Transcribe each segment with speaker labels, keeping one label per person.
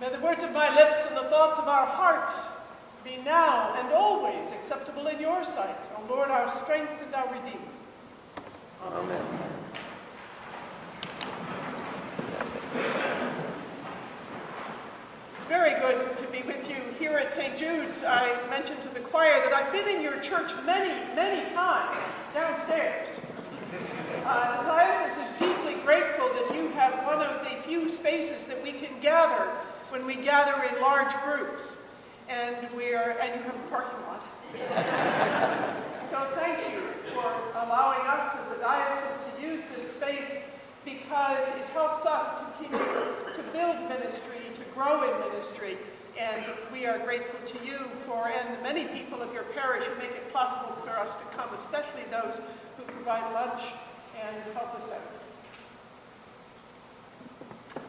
Speaker 1: May the words of my lips and the thoughts of our hearts be now and always acceptable in your sight, O Lord, our strength and our Redeemer.
Speaker 2: Amen.
Speaker 1: It's very good to be with you here at St. Jude's. I mentioned to the choir that I've been in your church many, many times downstairs. The diocese is deeply grateful that you have one of the few spaces that we can gather when we gather in large groups. And you have a parking lot. So thank you for allowing us as a diocese to use this space, because it helps us continue to build ministry, to grow in ministry. And we are grateful to you and the many people of your parish who make it possible for us to come, especially those who provide lunch and help us out.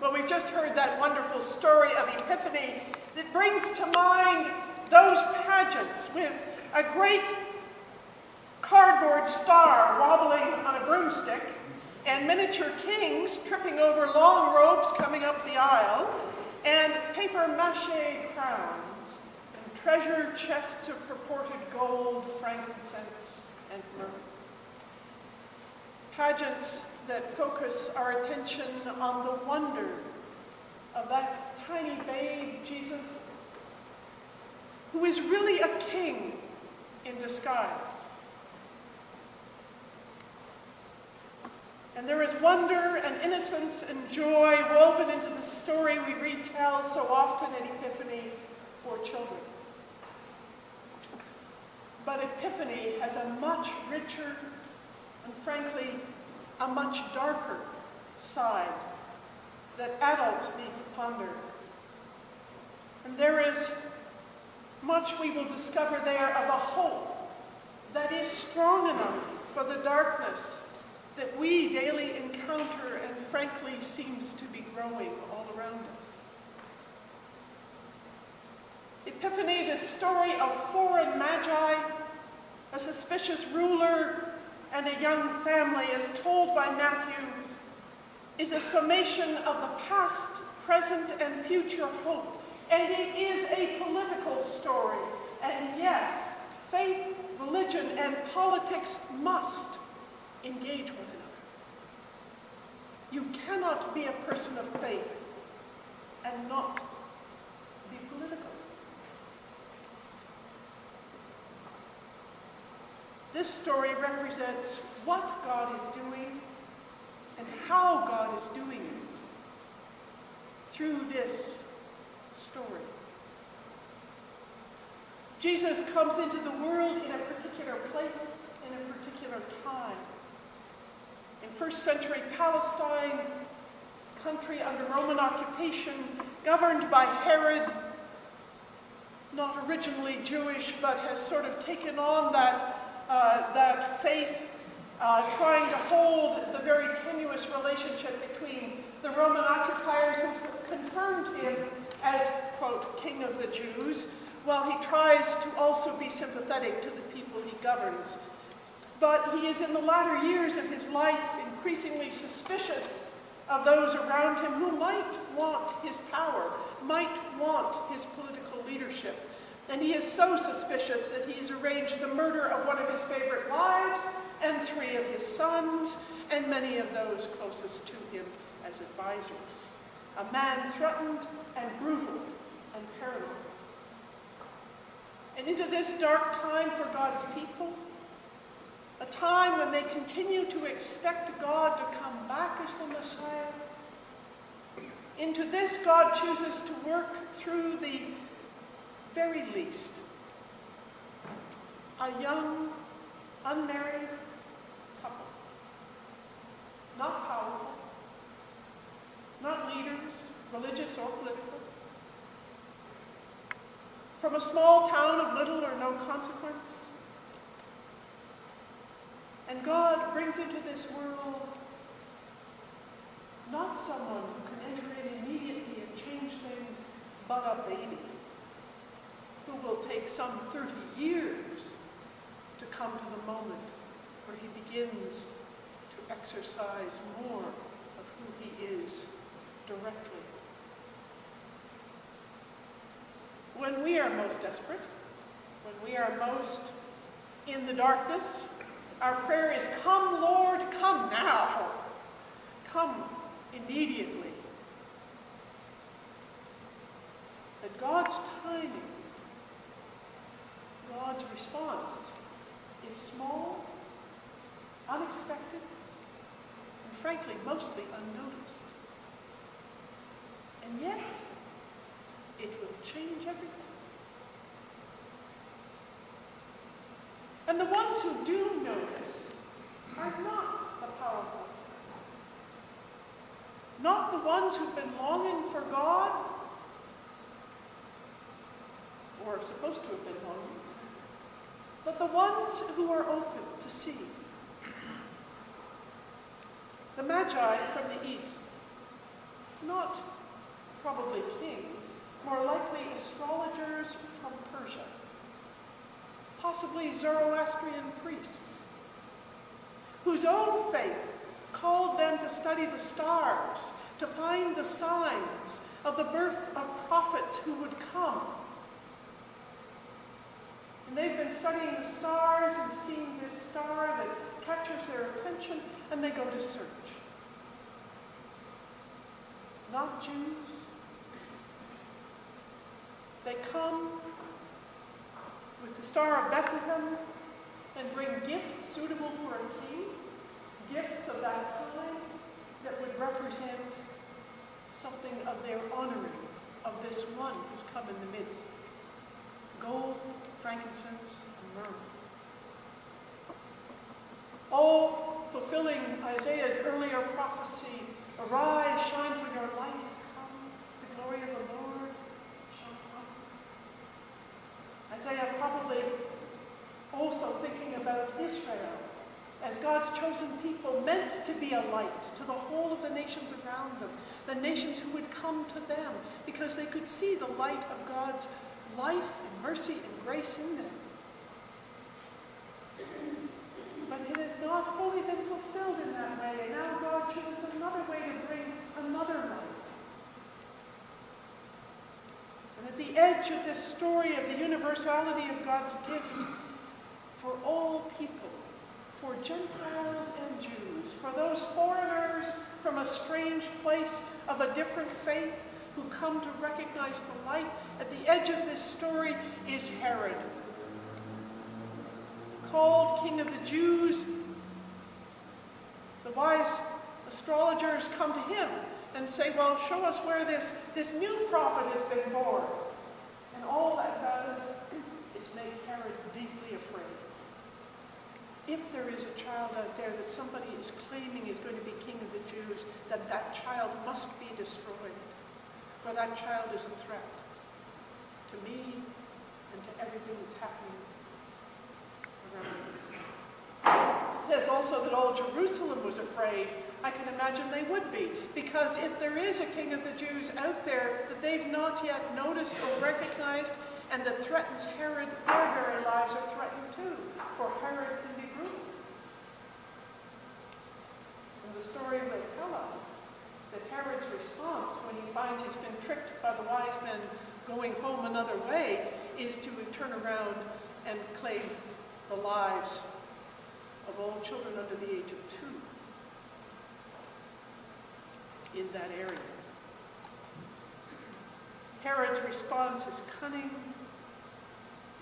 Speaker 1: Well, we've just heard that wonderful story of Epiphany that brings to mind those pageants with a great cardboard star wobbling on a broomstick and miniature kings tripping over long robes coming up the aisle, and papier-mâché crowns and treasure chests of purported gold, frankincense, and myrrh. Pageants that focus our attention on the wonder of that tiny babe, Jesus, who is really a king in disguise. And there is wonder and innocence and joy woven into the story we retell so often at Epiphany for children. But Epiphany has a much richer and, frankly, a much darker side that adults need to ponder. And there is much we will discover there of a hope that is strong enough for the darkness that we daily encounter and frankly seems to be growing all around us. Epiphany, the story of foreign magi, a suspicious ruler, and a young family, as told by Matthew, is a summation of the past, present, and future hope. And it is a political story. And yes, faith, religion, and politics must engage one another. You cannot be a person of faith and not be political. This story represents what God is doing and how God is doing it through this story. Jesus comes into the world in a particular place, in a particular time. In first century Palestine, country under Roman occupation, governed by Herod, not originally Jewish, but has sort of taken on that faith, trying to hold the very tenuous relationship between the Roman occupiers who confirmed him as, quote, King of the Jews, while he tries to also be sympathetic to the people he governs. But he is in the latter years of his life increasingly suspicious of those around him who might want his power, might want his political leadership. And he is so suspicious that he has arranged the murder of one of his favorite wives and 3 of his sons and many of those closest to him as advisors. A man threatened and brutal and paranoid. And into this dark time for God's people, a time when they continue to expect God to come back as the Messiah, into this God chooses to work through the very least a young, unmarried couple. Not powerful, not leaders, religious or political, from a small town of little or no consequence. And God brings into this world not someone who can enter in immediately and change things, but a baby who will take some 30 years to come to the moment where he begins to exercise more of who he is directly. when we are most desperate, when we are most in the darkness, our prayer is, "Come, Lord, come now. Come immediately." That God's timing, God's response is small, unexpected, and frankly, mostly unnoticed. And yet, it will change everything. And the ones who do notice are not the powerful. Not the ones who've been longing for God, or are supposed to have been longing, but the ones who are open to see. The Magi from the east, not probably kings, more likely astrologers from Persia, possibly Zoroastrian priests, whose own faith called them to study the stars, to find the signs of the birth of prophets who would come. And they've been studying the stars and seeing this star that captures their attention, and they go to search. Not Jews. They come with the Star of Bethlehem and bring gifts suitable for a king, gifts of that kind that would represent something of their honoring of this one who's come in the midst. Gold, frankincense, and myrrh. All fulfilling Isaiah's earlier prophecy, "Arise, shine, for your light has come, the glory of the Lord shall come." Isaiah probably also thinking about Israel as God's chosen people, meant to be a light to the whole of the nations around them, the nations who would come to them because they could see the light of God's life and mercy and grace in them. But it has not fully been fulfilled in that way, and now God chooses another way to bring another light. And at the edge of this story of the universality of God's gift for all people, for Gentiles and Jews, for those foreigners from a strange place of a different faith who come to recognize the light, at the edge of this story is Herod. Called King of the Jews, the wise astrologers come to him and say, "Well, show us where this new prophet has been born." And all that does is make Herod deeply afraid. If there is a child out there that somebody is claiming is going to be King of the Jews, that child must be destroyed. For that child is a threat to me and to everything that's happening around me. It says also that all Jerusalem was afraid. I can imagine they would be, because if there is a King of the Jews out there that they've not yet noticed or recognized and that threatens Herod, their very lives are threatened too, for Herod can be brutal. And the story will tell us that Herod's response when he finds he's been tricked by the wise men going home another way is to turn around and claim the lives of all children under the age of 2 in that area. Herod's response is cunning,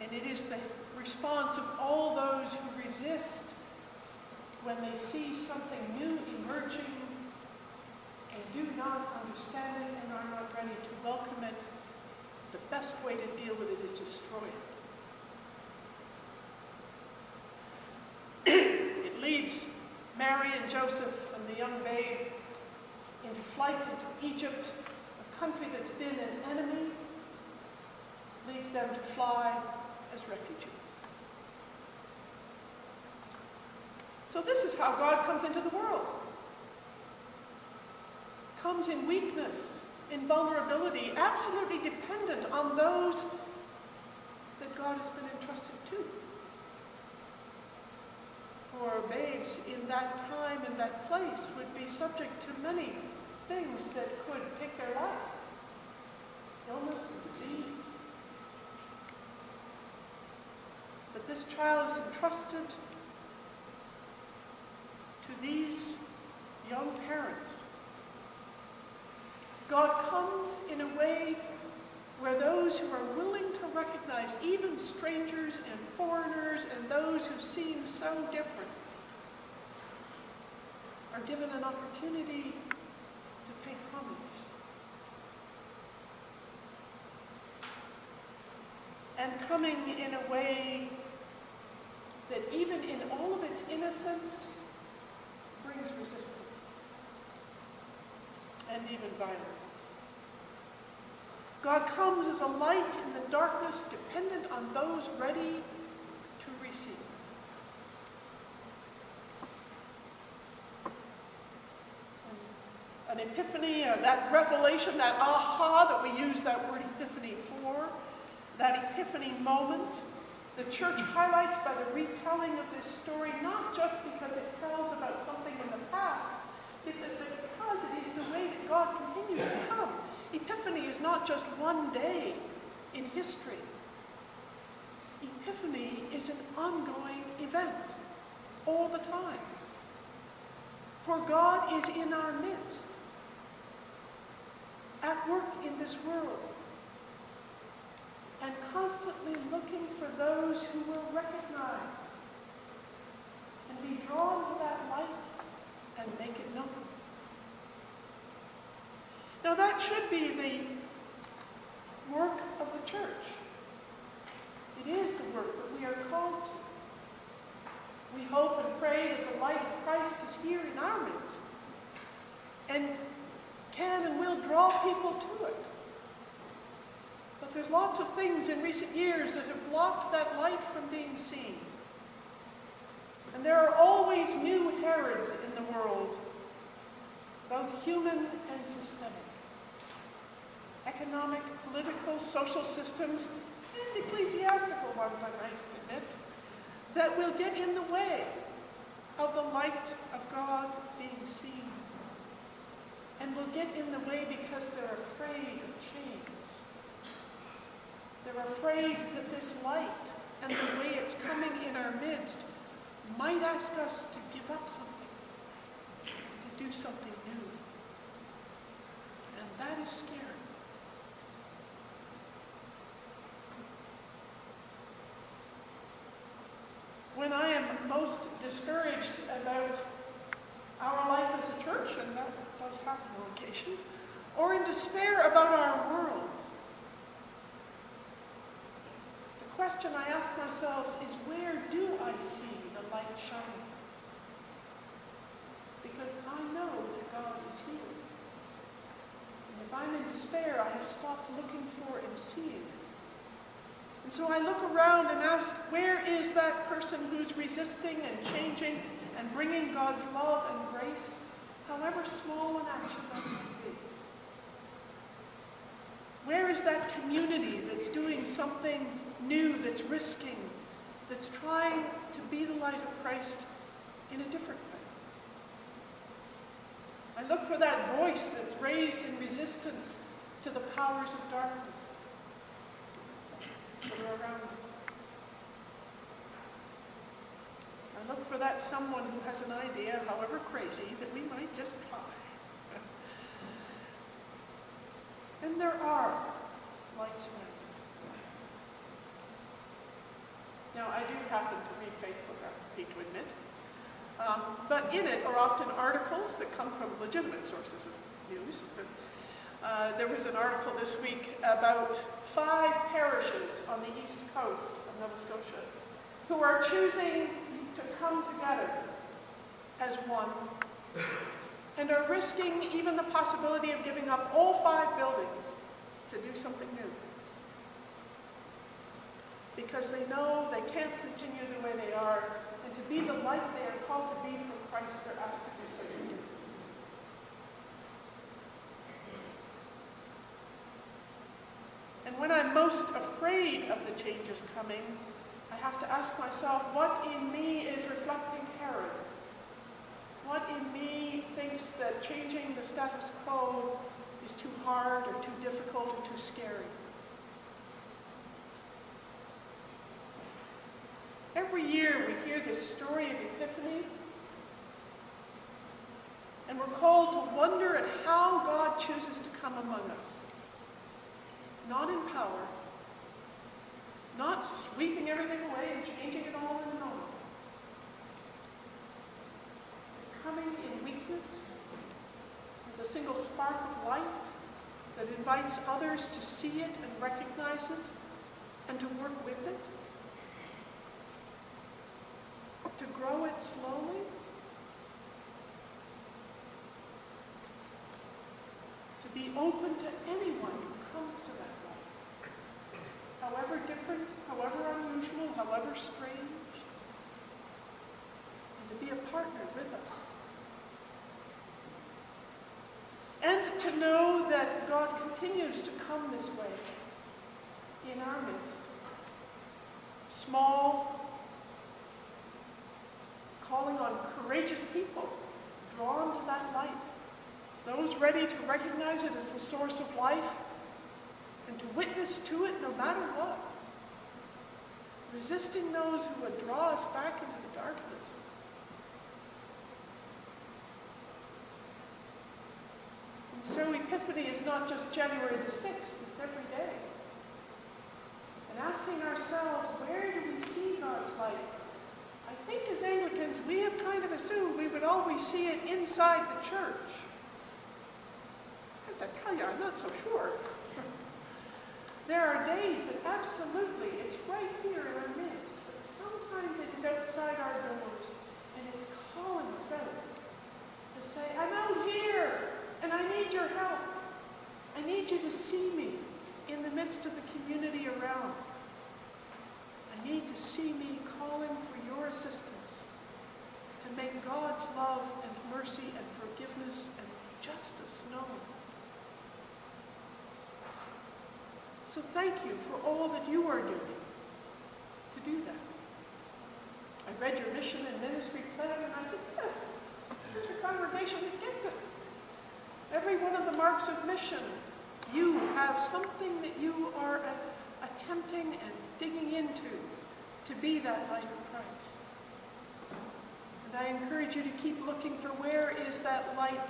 Speaker 1: and it is the response of all those who resist when they see something new emerging and do not understand it and are not ready to welcome it. The best way to deal with it is destroy it. It leads Mary and Joseph and the young babe into flight into Egypt, a country that's been an enemy, leads them to fly as refugees. So this is how God comes into the world. Comes in weakness, in vulnerability, absolutely dependent on those that God has been entrusted to. For babes in that time, in that place, would be subject to many things that could take their life. Illness and disease, this child is entrusted to these young parents. God comes in a way where those who are willing to recognize even strangers and foreigners and those who seem so different are given an opportunity to pay homage. And coming in a way that even in all of its innocence brings resistance and even violence. God comes as a light in the darkness, dependent on those ready to receive. An epiphany, that revelation, that aha that we use that word epiphany for, that epiphany moment, the church highlights by the retelling of this story, not just because it tells about something in the past, but because it is the way that God continues to come. Epiphany is not just one day in history. Epiphany is an ongoing event all the time. For God is in our midst, at work in this world, and constantly looking for those who will recognize and be drawn to that light and make it known. Now that should be the work of the church. It is the work that we are called to. We hope and pray that the light of Christ is here in our midst and can and will draw people to it. But there's lots of things in recent years that have blocked that light from being seen. And there are always new Herods in the world, both human and systemic. Economic, political, social systems, and ecclesiastical ones, I might admit, that will get in the way of the light of God being seen. And will get in the way because they're afraid of change. They're afraid that this light and the way it's coming in our midst might ask us to give up something, to do something new. And that is scary. When I am most discouraged about our life as a church, and that does happen on occasion, or in despair about our world, the question I ask myself is, where do I see the light shining? Because I know that God is here. And if I'm in despair, I have stopped looking for and seeing. And so I look around and ask, where is that person who's resisting and changing and bringing God's love and grace, however small an action that might be? Where is that community that's doing something new, that's risking, that's trying to be the light of Christ in a different way? I look for that voice that's raised in resistance to the powers of darkness that are around us. I look for that someone who has an idea, however crazy, that we might just try. And there are lights around us. Now, I do happen to read Facebook, I hate to admit. But in it are often articles that come from legitimate sources of news. There was an article this week about 5 parishes on the east coast of Nova Scotia who are choosing to come together as one and are risking even the possibility of giving up all 5 buildings to do something new. Because they know they can't continue the way they are, and to be the light they are called to be for Christ, they're asked to do something new. And when I'm most afraid of the changes coming, I have to ask myself, what in me is reflecting Herod? What in me thinks that changing the status quo is too hard or too difficult or too scary? year we hear this story of Epiphany, and we're called to wonder at how God chooses to come among us. Not in power, not sweeping everything away and changing it all in a moment. Coming in weakness as a single spark of light that invites others to see it and recognize it and to work with it, to grow it slowly, to be open to anyone who comes to that light, however different, however unusual, however strange, and to be a partner with us. And to know that God continues to come this way in our midst. Small, calling on courageous people, drawn to that light. Those ready to recognize it as the source of life and to witness to it no matter what. Resisting those who would draw us back into the darkness. And so Epiphany is not just January the 6th, it's every day. And asking ourselves, where do we see God's light? I think as Anglicans, we have kind of assumed we would always see it inside the church. I have to tell you, I'm not so sure. There are days that absolutely, it's right here in our midst, but sometimes it is outside our doors, and it's calling us out to say, I'm out here, and I need your help. I need you to see me in the midst of the community around. I need to see me calling for your assistance to make God's love and mercy and forgiveness and justice known. So thank you for all that you are doing to do that. I read your mission and ministry plan, and I said, yes, there's a congregation that gets it. Every one of the marks of mission, you have something that you are attempting and digging into to be that light of Christ. And I encourage you to keep looking for where is that light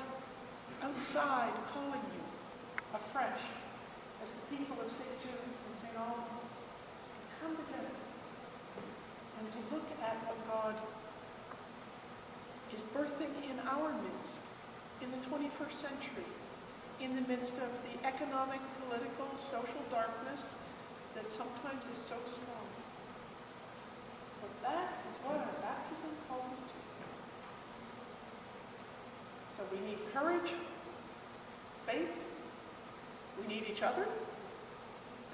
Speaker 1: outside calling you afresh as the people of St. Jude's and St. Albans come together and to look at what God is birthing in our midst in the 21st century, in the midst of the economic, political, social darkness that sometimes is so strong. But that is what our baptism calls us to. So we need courage, faith, we need each other,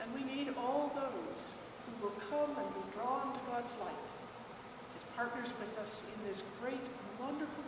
Speaker 1: and we need all those who will come and be drawn to God's light as partners with us in this great, wonderful